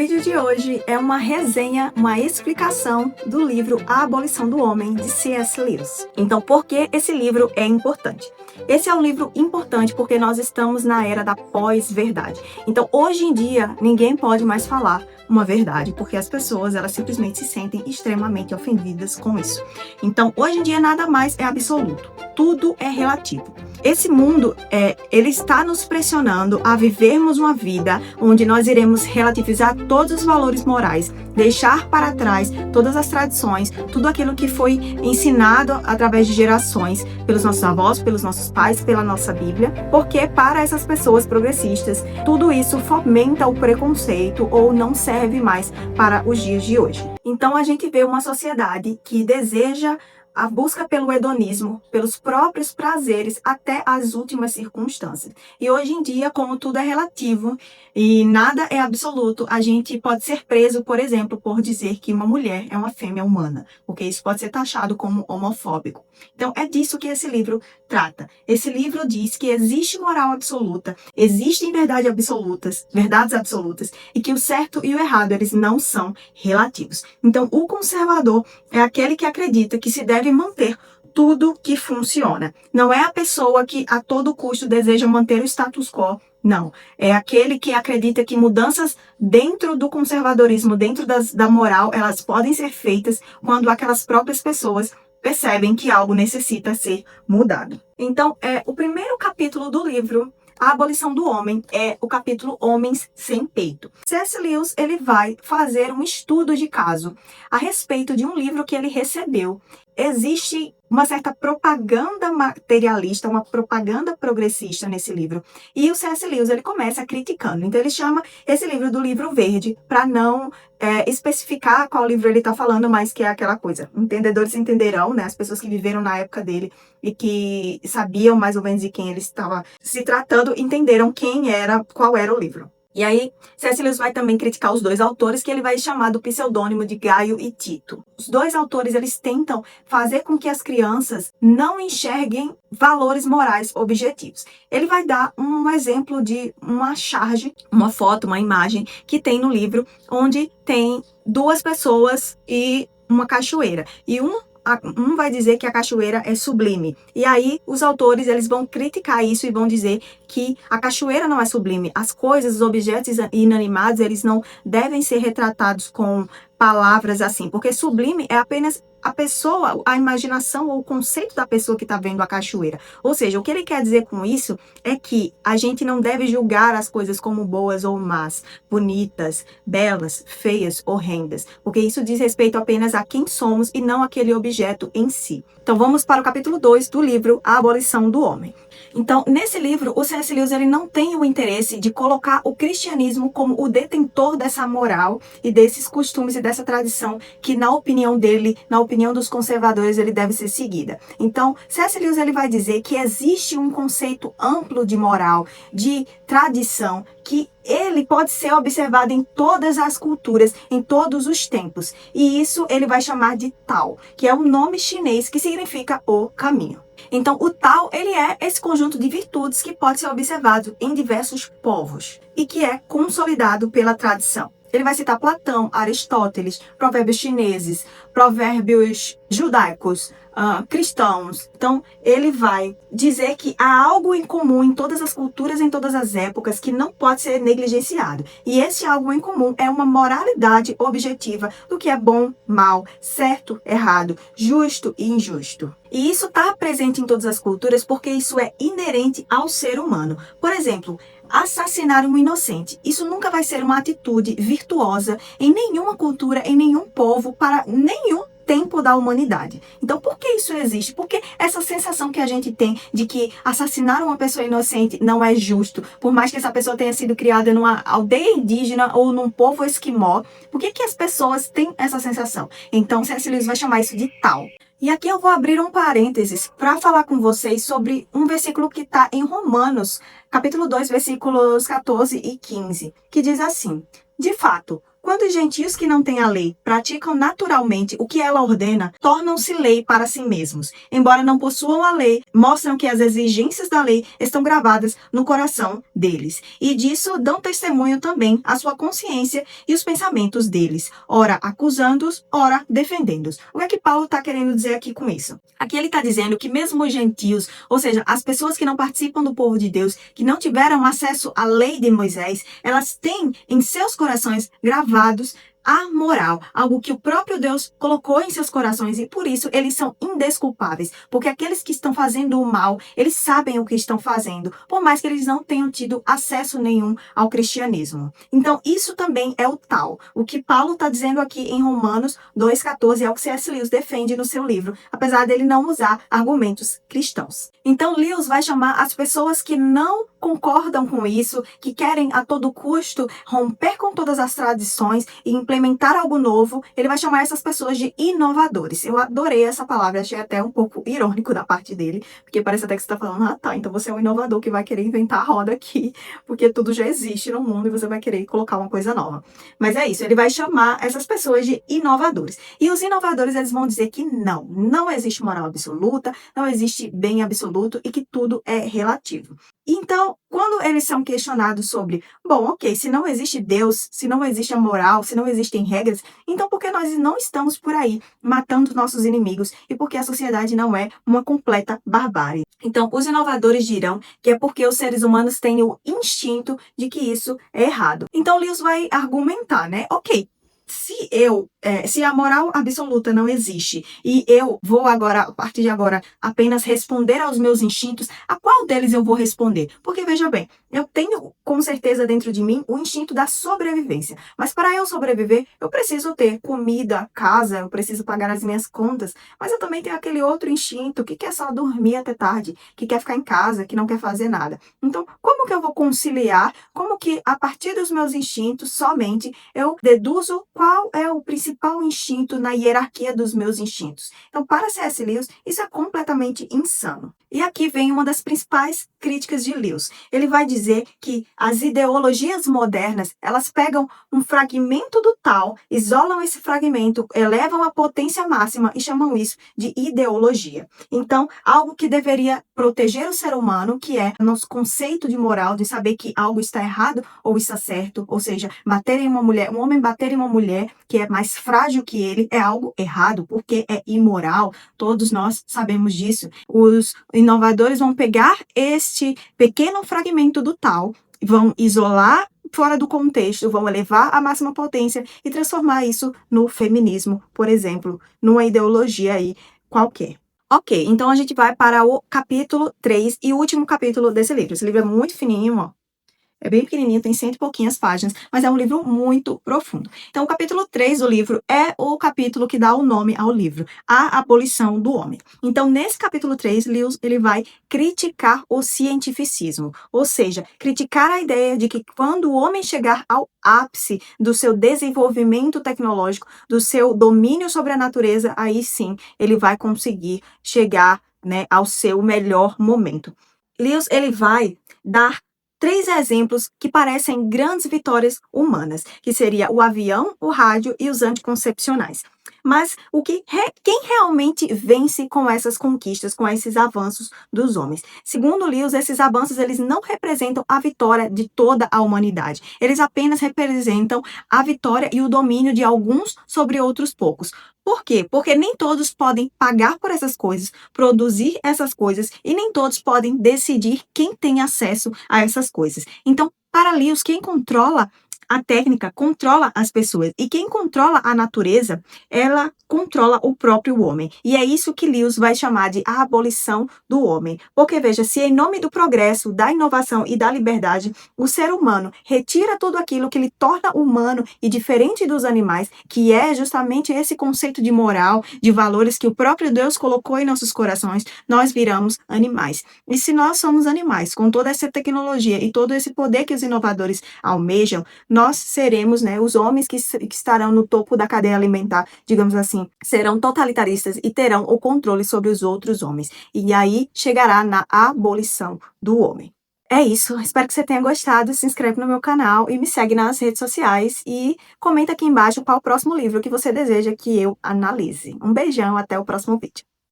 O vídeo de hoje é uma resenha, uma explicação do livro A Abolição do Homem, de C.S. Lewis. Então, por que esse livro é importante? Esse é um livro importante porque nós estamos na era da pós-verdade. Então, hoje em dia, ninguém pode mais falar uma verdade, porque as pessoas, elas simplesmente se sentem extremamente ofendidas com isso. Então, hoje em dia, nada mais é absoluto. Tudo é relativo. Esse mundo, ele está nos pressionando a vivermos uma vida onde nós iremos relativizar todos os valores morais, deixar para trás todas as tradições, tudo aquilo que foi ensinado através de gerações, pelos nossos avós, pelos nossos pais, pela nossa Bíblia, porque para essas pessoas progressistas, tudo isso fomenta o preconceito ou não serve mais para os dias de hoje. Então a gente vê uma sociedade que deseja a busca pelo hedonismo, pelos próprios prazeres, até as últimas circunstâncias. E hoje em dia, como tudo é relativo e nada é absoluto, a gente pode ser preso, por exemplo, por dizer que uma mulher é uma fêmea humana, porque isso pode ser taxado como homofóbico. Então, é disso que esse livro trata. Esse livro diz que existe moral absoluta, existem verdades absolutas, e que o certo e o errado, eles não são relativos. Então, o conservador é aquele que acredita que se deve manter tudo que funciona. Não é a pessoa que a todo custo deseja manter o status quo. Não, é aquele que acredita que mudanças dentro do conservadorismo, dentro da moral, elas podem ser feitas quando aquelas próprias pessoas percebem que algo necessita ser mudado. Então, o primeiro capítulo do livro, A Abolição do Homem, é o capítulo Homens Sem Peito. C.S. Lewis, ele vai fazer um estudo de caso a respeito de um livro que ele recebeu. Existe uma certa propaganda materialista, uma propaganda progressista nesse livro. E o C.S. Lewis, ele começa criticando. Então, ele chama esse livro do livro verde, para não especificar qual livro ele está falando, mas que é aquela coisa. Entendedores entenderão, né? As pessoas que viveram na época dele e que sabiam mais ou menos de quem ele estava se tratando, entenderam qual era o livro. E aí, C.S. Lewis vai também criticar os dois autores, que ele vai chamar do pseudônimo de Gaio e Tito. Os dois autores, eles tentam fazer com que as crianças não enxerguem valores morais objetivos. Ele vai dar um exemplo de uma charge, uma foto, uma imagem que tem no livro, onde tem duas pessoas e uma cachoeira. E um vai dizer que a cachoeira é sublime. E aí, os autores, eles vão criticar isso e vão dizer que a cachoeira não é sublime. As coisas, os objetos inanimados, eles não devem ser retratados com palavras assim, porque sublime é apenas a pessoa, a imaginação ou o conceito da pessoa que está vendo a cachoeira. Ou seja, o que ele quer dizer com isso é que a gente não deve julgar as coisas como boas ou más, bonitas, belas, feias, horrendas, porque isso diz respeito apenas a quem somos e não aquele objeto em si. Então vamos para o capítulo 2 do livro A Abolição do Homem. Então, nesse livro, o C.S. Lewis, ele não tem o interesse de colocar o cristianismo como o detentor dessa moral e desses costumes e dessa tradição que, na opinião dele, na opinião dos conservadores, ele deve ser seguida. Então, C.S. Lewis, ele vai dizer que existe um conceito amplo de moral, de tradição, que ele pode ser observado em todas as culturas, em todos os tempos. E isso ele vai chamar de Tao, que é um nome chinês que significa o caminho. Então, o Tao, ele é esse conjunto de virtudes que pode ser observado em diversos povos e que é consolidado pela tradição. Ele vai citar Platão, Aristóteles, provérbios chineses, provérbios judaicos, cristãos. Então, ele vai dizer que há algo em comum em todas as culturas, em todas as épocas, que não pode ser negligenciado. E esse algo em comum é uma moralidade objetiva do que é bom, mal, certo, errado, justo e injusto. E isso está presente em todas as culturas porque isso é inerente ao ser humano. Por exemplo, assassinar um inocente. Isso nunca vai ser uma atitude virtuosa em nenhuma cultura, em nenhum povo, para nenhum tempo da humanidade. Então, por que isso existe? Porque essa sensação que a gente tem de que assassinar uma pessoa inocente não é justo, por mais que essa pessoa tenha sido criada numa aldeia indígena ou num povo esquimó, por que as pessoas têm essa sensação? Então, C.S. Lewis vai chamar isso de Tao. E aqui eu vou abrir um parênteses para falar com vocês sobre um versículo que está em Romanos, capítulo 2, versículos 14 e 15, que diz assim: de fato, Quando os gentios que não têm a lei praticam naturalmente o que ela ordena, tornam-se lei para si mesmos. Embora não possuam a lei, mostram que as exigências da lei estão gravadas no coração deles. E disso dão testemunho também a sua consciência e os pensamentos deles, ora acusando-os, ora defendendo-os. O que é que Paulo está querendo dizer aqui com isso? Aqui ele está dizendo que mesmo os gentios, ou seja, as pessoas que não participam do povo de Deus, que não tiveram acesso à lei de Moisés, elas têm em seus corações gravados a moral, algo que o próprio Deus colocou em seus corações, e por isso eles são indesculpáveis, porque aqueles que estão fazendo o mal, eles sabem o que estão fazendo, por mais que eles não tenham tido acesso nenhum ao cristianismo. Então isso também é o tal. O que Paulo está dizendo aqui em Romanos 2,14 é o que C.S. Lewis defende no seu livro, apesar dele não usar argumentos cristãos. Então Lewis vai chamar as pessoas que não concordam com isso, que querem a todo custo romper com todas as tradições e implementar algo novo, ele vai chamar essas pessoas de inovadores. Eu adorei essa palavra, achei até um pouco irônico da parte dele, porque parece até que você está falando, ah tá, então você é um inovador que vai querer inventar a roda aqui, porque tudo já existe no mundo e você vai querer colocar uma coisa nova. Mas é isso, ele vai chamar essas pessoas de inovadores. E os inovadores, eles vão dizer que não existe moral absoluta, não existe bem absoluto e que tudo é relativo. Então, quando eles são questionados sobre, bom, ok, se não existe Deus, se não existe a moral, se não existem regras, então por que nós não estamos por aí matando nossos inimigos e por que a sociedade não é uma completa barbárie? Então, os inovadores dirão que é porque os seres humanos têm o instinto de que isso é errado. Então, Lewis vai argumentar, né? Ok, se a moral absoluta não existe e eu vou agora, a partir de agora, apenas responder aos meus instintos, a qual deles eu vou responder? Porque, veja bem, eu tenho com certeza dentro de mim o instinto da sobrevivência, mas para eu sobreviver, eu preciso ter comida, casa, eu preciso pagar as minhas contas, mas eu também tenho aquele outro instinto que quer só dormir até tarde, que quer ficar em casa, que não quer fazer nada. Então, como que eu vou conciliar? Como que, a partir dos meus instintos, somente, eu deduzo qual é o principal instinto na hierarquia dos meus instintos? Então, para C.S. Lewis, isso é completamente insano. E aqui vem uma das principais críticas de Lewis. Ele vai dizer que as ideologias modernas, elas pegam um fragmento do tal, isolam esse fragmento, elevam a potência máxima e chamam isso de ideologia. Então, algo que deveria proteger o ser humano, que é o nosso conceito de moral, de saber que algo está errado ou está certo, ou seja, bater em uma mulher, um homem bater em uma mulher que é mais frágil que ele é algo errado, porque é imoral, todos nós sabemos disso. Os inovadores vão pegar este pequeno fragmento do tal, vão isolar fora do contexto, vão elevar à máxima potência e transformar isso no feminismo, por exemplo, numa ideologia aí qualquer. Ok, então a gente vai para o capítulo 3 e o último capítulo desse livro. Esse livro é muito fininho, ó. É bem pequenininho, tem 100 e pouquinhas páginas, mas é um livro muito profundo. Então, o capítulo 3 do livro é o capítulo que dá o nome ao livro, A Abolição do Homem. Então, nesse capítulo 3, Lewis, ele vai criticar o cientificismo, ou seja, criticar a ideia de que quando o homem chegar ao ápice do seu desenvolvimento tecnológico, do seu domínio sobre a natureza, aí sim, ele vai conseguir chegar, né, ao seu melhor momento. Lewis, ele vai dar 3 exemplos que parecem grandes vitórias humanas, que seria o avião, o rádio e os anticoncepcionais. Mas quem realmente vence com essas conquistas, com esses avanços dos homens? Segundo Lewis, esses avanços eles não representam a vitória de toda a humanidade. Eles apenas representam a vitória e o domínio de alguns sobre outros poucos. Por quê? Porque nem todos podem pagar por essas coisas, produzir essas coisas, e nem todos podem decidir quem tem acesso a essas coisas. Então, para Lewis, quem controla a técnica controla as pessoas, e quem controla a natureza, ela controla o próprio homem. E é isso que Lewis vai chamar de a abolição do homem. Porque veja, se em nome do progresso, da inovação e da liberdade, o ser humano retira tudo aquilo que lhe torna humano e diferente dos animais, que é justamente esse conceito de moral, de valores que o próprio Deus colocou em nossos corações, nós viramos animais. E se nós somos animais, com toda essa tecnologia e todo esse poder que os inovadores almejam, nós seremos, né, os homens que estarão no topo da cadeia alimentar, digamos assim, serão totalitaristas e terão o controle sobre os outros homens. E aí chegará na abolição do homem. É isso, espero que você tenha gostado, se inscreve no meu canal e me segue nas redes sociais e comenta aqui embaixo qual o próximo livro que você deseja que eu analise. Um beijão, até o próximo vídeo.